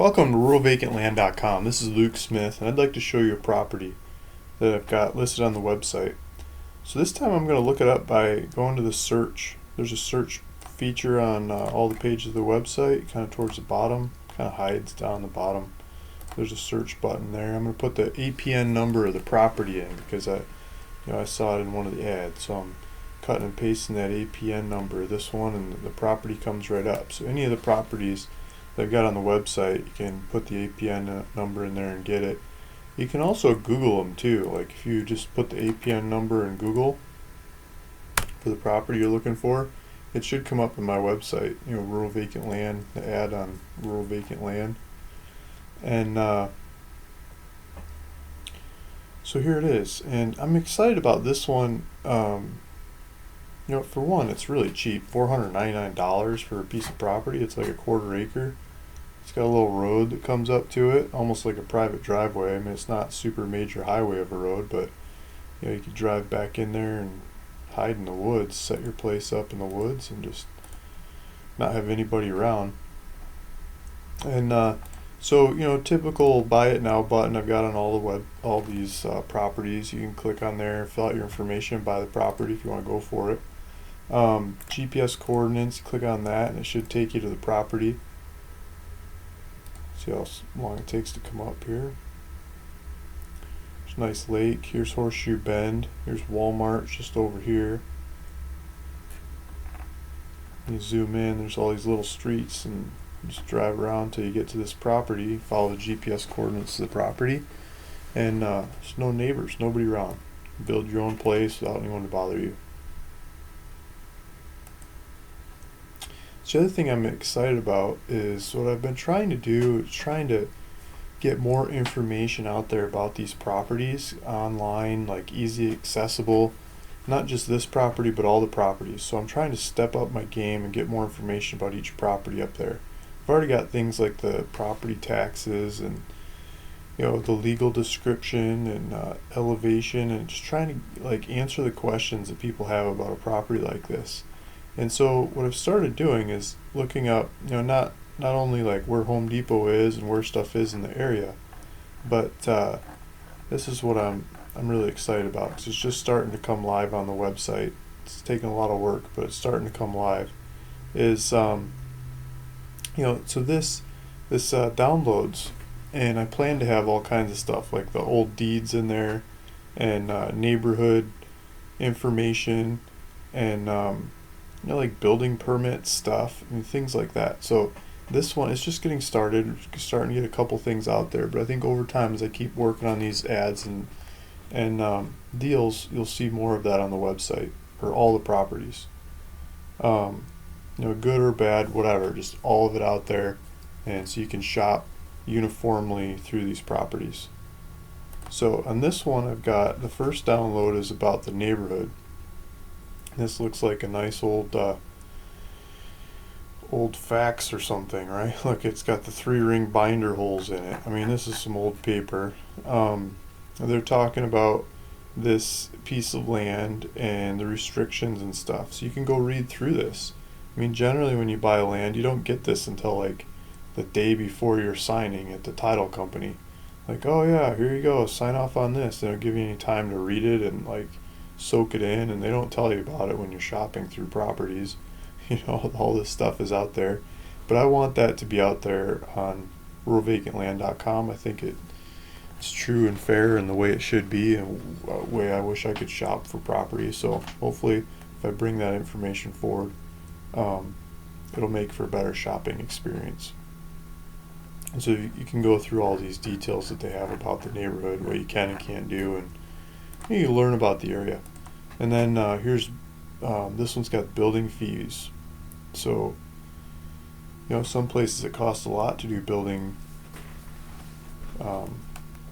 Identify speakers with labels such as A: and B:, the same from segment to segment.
A: Welcome to ruralvacantland.com. This is Luke Smith, and I'd like to show you a property that I've got listed on the website. So this time I'm going to look it up by going to the search. There's a search feature on all the pages of the website, kind of towards the bottom, kind of hides down the bottom. There's a search button there. I'm going to put the APN number of the property in because I saw it in one of the ads. So I'm cutting and pasting that APN number, this one, and the property comes right up. So any of the properties they've got on the website, you can put the APN number in there and get it. You can also Google them too. Like if you just put the APN number in Google for the property you're looking for, it should come up on my website. Rural vacant land, the ad on rural vacant land, and so here it is. And I'm excited about this one. For one, it's really cheap. $499 for a piece of property. It's like a quarter acre. It's got a little road that comes up to it, almost like a private driveway. I mean, it's not super major highway of a road, but you could drive back in there and hide in the woods, set your place up in the woods, and just not have anybody around. And typical buy it now button I've got on all these properties. You can click on there, fill out your information, buy the property if you want to go for it. GPS coordinates, click on that and it should take you to the property. See how long it takes to come up here. There's a nice lake. Here's Horseshoe Bend. Here's Walmart just over here. You zoom in, there's all these little streets, and just drive around until you get to this property. Follow the GPS coordinates to the property, and there's no neighbors, nobody around. Build your own place without anyone to bother you. So the other thing I'm excited about is what I've been trying to do is trying to get more information out there about these properties online, like easy accessible, not just this property but all the properties. So I'm trying to step up my game and get more information about each property up there. I've already got things like the property taxes and the legal description and elevation, and just trying to answer the questions that people have about a property like this. And so what I've started doing is looking up, not only like where Home Depot is and where stuff is in the area, but this is what I'm really excited about, because it's just starting to come live on the website. It's taking a lot of work, but it's starting to come live. So this downloads, and I plan to have all kinds of stuff like the old deeds in there, and neighborhood information, and like building permit stuff and things like that. So this one is just getting started, starting to get a couple things out there, but I think over time, as I keep working on these ads and deals, you'll see more of that on the website for all the properties. Good or bad, whatever, just all of it out there, and so you can shop uniformly through these properties. So on this one, I've got the first download is about the neighborhood. This looks like a nice old fax or something, right? Look, it's got the 3-ring binder holes in it. I mean, this is some old paper. They're talking about this piece of land and the restrictions and stuff, so you can go read through this. I mean, generally when you buy land, you don't get this until like the day before you're signing at the title company. Like, oh yeah, here you go, sign off on this. They don't give you any time to read it and soak it in, and they don't tell you about it when you're shopping through properties. All this stuff is out there, but I want that to be out there on ruralvacantland.com. I think it's true and fair and the way it should be, and a way I wish I could shop for properties. So hopefully if I bring that information forward, it'll make for a better shopping experience. And so you can go through all these details that they have about the neighborhood, what you can and can't do, and you can learn about the area. And then here's this one's got building fees. So some places it costs a lot to do building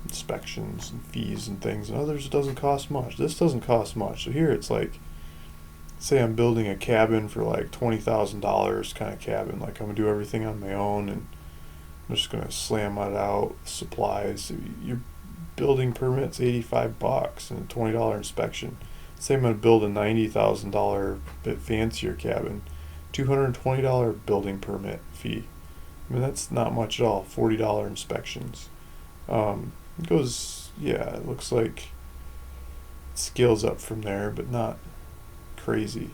A: inspections and fees and things, and others it doesn't cost much. This doesn't cost much. So here it's like, say I'm building a cabin for like $20,000 kind of cabin, like I'm gonna do everything on my own and I'm just gonna slam it out, supplies. Your building permit's $85 and a $20 inspection. Say I'm gonna build a $90,000 bit fancier cabin, $220 building permit fee. I mean, that's not much at all. $40 inspections. It goes, yeah, it looks like it scales up from there, but not crazy.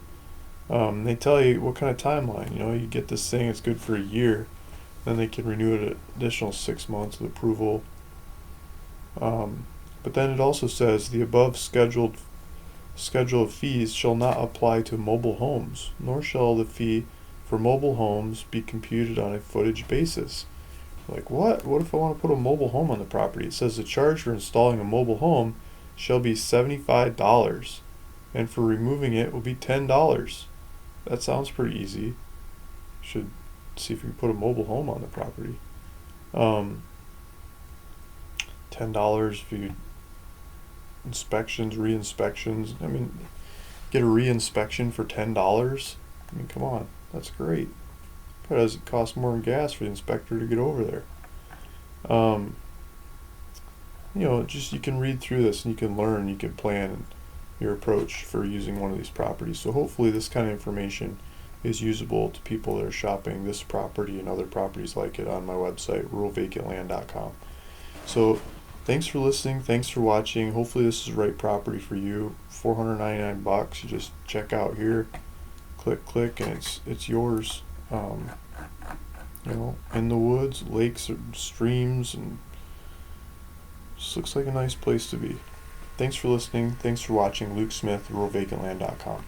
A: They tell you what kind of timeline. You know, you get this thing, it's good for a year. Then they can renew it an additional 6 months with approval. But then it also says the above schedule of fees shall not apply to mobile homes, nor shall the fee for mobile homes be computed on a footage basis. Like, what? What if I want to put a mobile home on the property? It says the charge for installing a mobile home shall be $75, and for removing it will be $10. That sounds pretty easy. Should see if you can put a mobile home on the property. Um, $10 if you inspections, re-inspections. I mean, get a re-inspection for $10. I mean, come on, that's great. But does it cost more than gas for the inspector to get over there? Um, just you can read through this and you can learn, you can plan your approach for using one of these properties. So hopefully this kind of information is usable to people that are shopping this property and other properties like it on my website, ruralvacantland.com. So thanks for listening. Thanks for watching. Hopefully this is the right property for you. $499. You just check out here, click, and it's yours. In the woods, lakes, or streams, and just looks like a nice place to be. Thanks for listening. Thanks for watching. Luke Smith, ruralvacantland.com.